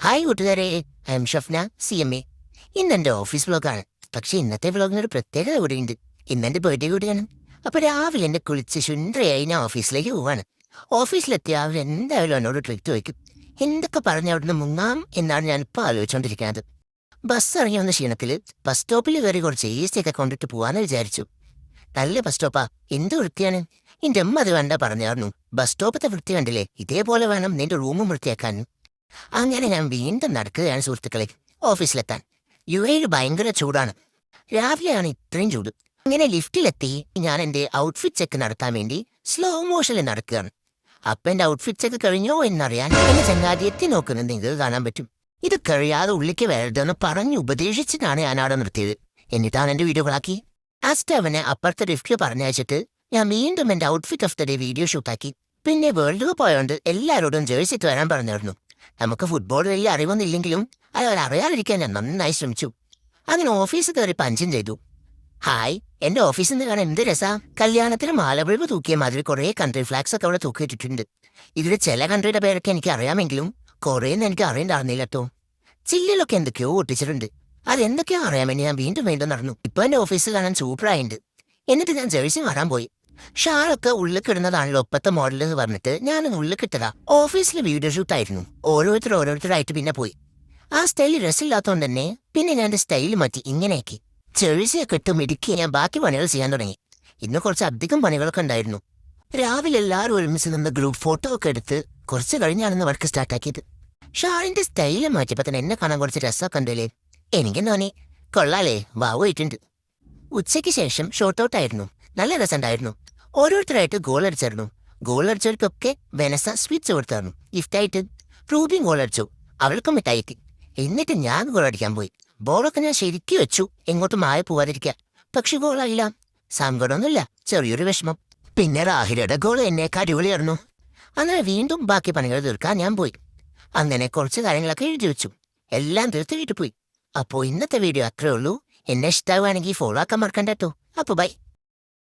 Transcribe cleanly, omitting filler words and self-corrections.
Hi കൂട്ടുകാരെ, I am Shafna CMA. ഇന്നെൻ്റെ office വ്ലോഗാണ്. പക്ഷേ ഇന്നത്തെ വ്ലോഗിനൊരു പ്രത്യേകത കൂടിയുണ്ട്. ഇന്നെൻ്റെ ബർത്ത്ഡേ കൂടിയാണ്. അപ്പോൾ രാവിലെ എന്നെ കുളിച്ച് ശുണ്ഠയായി ഞാൻ ഓഫീസിലേക്ക് പോവാണ്. ഓഫീസിലെത്തിയ അവരെന്തായാലും എന്നോട് ട്രിക്ക് വയ്ക്കും. എന്തൊക്കെ പറഞ്ഞ് അവിടുന്ന് മുങ്ങാം എന്നാണ് ഞാനിപ്പോൾ ആലോചിച്ചുകൊണ്ടിരിക്കുന്നത്. ബസ് ഇറങ്ങി വന്ന ക്ഷീണത്തിൽ ബസ് സ്റ്റോപ്പിൽ കയറി കുറച്ച് ഒക്കെ കൊണ്ടിട്ട് പോകാമെന്ന് വിചാരിച്ചു. നല്ല ബസ് സ്റ്റോപ്പാ, എന്ത് വൃത്തിയാണ്. എൻ്റെ അമ്മ അത് വേണ്ട പറഞ്ഞായിരുന്നു. ബസ് സ്റ്റോപ്പത്തെ വൃത്തി കണ്ടില്ലേ, ഇതേപോലെ വേണം നിന്റെ റൂമും വൃത്തിയാക്കാനും. അങ്ങനെ ഞാൻ വീണ്ടും നടക്കുകയാണ് സുഹൃത്തുക്കളെ, ഓഫീസിലെത്താൻ. UAയിൽ ഭയങ്കര ചൂടാണ്. രാവിലെയാണ് ഇത്രയും ചൂട്. അങ്ങനെ ലിഫ്റ്റിലെത്തി ഞാൻ എൻ്റെ ഔട്ട്ഫിറ്റ് ചെക്ക് നടത്താൻ വേണ്ടി സ്ലോ മോഷനിൽ നടക്കുകയാണ്. അപ്പം എൻ്റെ ഔട്ട്ഫിറ്റ് ചെക്ക് കഴിഞ്ഞോ എന്നറിയാൻ എന്നെ ചങ്ങാതി എത്തി നോക്കുന്നത് നിങ്ങൾക്ക് കാണാൻ പറ്റും. ഇത് കഴിയാതെ ഉള്ളിക്ക് വരരുതെന്ന് പറഞ്ഞ് ഉപദേശിച്ചിട്ടാണ് ഞാൻ അവിടെ നിർത്തിയത്. എന്നിട്ടാണ് എൻ്റെ വീഡിയോകളാക്കി. ലാസ്റ്റ് അവനെ അപ്പുറത്തെ ലിഫ്റ്റിൽ പറഞ്ഞയച്ചിട്ട് ഞാൻ വീണ്ടും എൻ്റെ outfit of the day video ഷൂട്ടാക്കി. പിന്നെ വേൾഡ് കപ്പ് ആയതുകൊണ്ട് എല്ലാവരോടും ജേഴ്സിട്ട് വരാൻ പറഞ്ഞിരുന്നു. നമുക്ക് ഫുട്ബോൾ വലിയ അറിവൊന്നുമില്ലെങ്കിലും അറിയാതിരിക്കാൻ ഞാൻ നന്നായി ശ്രമിച്ചു. അങ്ങനെ ഓഫീസ് കയറി പഞ്ചും ചെയ്തു. ഹായ്, എൻ്റെ ഓഫീസിൽ നിന്ന് കാണാൻ എന്ത് രസാ. കല്യാണത്തിന് മാലവിളിവ് തൂക്കിയ മാതിരി കുറേ കൺട്രി ഫ്ലാഗ്സ് ഒക്കെ അവിടെ തൂക്കിയിട്ടിട്ടുണ്ട്. ഇതിൽ ചില കൺട്രിയുടെ പേരൊക്കെ എനിക്ക് അറിയാമെങ്കിലും കുറേയൊന്നും എനിക്ക് അറിയണ്ടായിരുന്നില്ല കേട്ടോ. ചില്ലിലൊക്കെ എന്തൊക്കെയോ ഒട്ടിച്ചിട്ടുണ്ട്. അതെന്തൊക്കെയോ അറിയാമെന്ന് ഞാൻ വീണ്ടും നടന്നു. ഇപ്പൊ എൻ്റെ ഓഫീസിൽ കാണാൻ സൂപ്പറായിട്ടുണ്ട്. എന്നിട്ട് ഞാൻ ജേഴ്സി മാറാൻ പോയി. ഷാളൊക്കെ ഉള്ളിൽ കിടുന്നതാണല്ലോ ഒപ്പത്തെ മോഡൽ എന്ന് പറഞ്ഞിട്ട് ഞാനൊന്ന് ഉള്ളിൽ കിട്ടതാ. ഓഫീസിൽ വീഡിയോ ഷൂട്ടായിരുന്നു. ഓരോരുത്തരായിട്ട് പിന്നെ പോയി. ആ സ്റ്റൈൽ രസമില്ലാത്തതുകൊണ്ട് തന്നെ പിന്നെ ഞാൻ എൻ്റെ സ്റ്റൈൽ മാറ്റി ഇങ്ങനെയാക്കി. ജേഴ്സിയൊക്കെ ഇട്ട് മിടുക്കി ഞാൻ ബാക്കി പണികൾ ചെയ്യാൻ തുടങ്ങി. ഇന്ന് കുറച്ച് അധികം പണികളൊക്കെ ഉണ്ടായിരുന്നു. രാവിലെ എല്ലാവരും ഒരുമിച്ച് നിന്ന് ഗ്രൂപ്പ് ഫോട്ടോ ഒക്കെ എടുത്ത് കുറച്ച് കഴിഞ്ഞാണെന്ന് വർക്ക് സ്റ്റാർട്ടാക്കിയത്. ഷാളിന്റെ സ്റ്റൈല് മാറ്റിയപ്പോൾ തന്നെ എന്നെ കാണാൻ കുറച്ച് രസമൊക്കെ ഉണ്ടല്ലേ. എനിക്കും തോന്നി കൊള്ളാലേ, വാവുമായിട്ടുണ്ട്. ഉച്ചയ്ക്ക് ശേഷം ഷോർട്ട് ഔട്ടായിരുന്നു. നല്ല രസമുണ്ടായിരുന്നു. ഓരോരുത്തരായിട്ട് ഗോൾ അടിച്ചായിരുന്നു. ഗോൾ അടിച്ചവർക്കൊക്കെ വെനസ സ്വീറ്റ്സ് കൊടുത്തായിരുന്നു ഗിഫ്റ്റായിട്ട്. റൂബിയും ഗോൾ അടിച്ചു, അവൾക്കും മിഠായിക്ക്. എന്നിട്ട് ഞാൻ ഗോൾ അടിക്കാൻ പോയി. ബോളൊക്കെ ഞാൻ ശരിക്കും വെച്ചു, എങ്ങോട്ടും മായ പോവാതിരിക്കാൻ. പക്ഷെ ഗോളായില്ല. സങ്കടമൊന്നുമില്ല, ചെറിയൊരു വിഷമം. പിന്നെ റാഹിലയുടെ ഗോൾ എന്നേക്കാൾ അടിപൊളിയായിരുന്നു. അങ്ങനെ വീണ്ടും ബാക്കി പണികൾ തീർക്കാൻ ഞാൻ പോയി. അങ്ങനെ കുറച്ച് കാര്യങ്ങളൊക്കെ എഴുതി വെച്ചു. എല്ലാം തീർത്ത് വീട്ടിൽ പോയി. അപ്പോൾ ഇന്നത്തെ വീഡിയോ അത്രേ ഉള്ളൂ. എന്നെ ഇഷ്ടമാവുകയാണെങ്കിൽ ഫോളോ ആക്കാൻ മറക്കണ്ട കേട്ടോ. അപ്പോൾ ബൈ.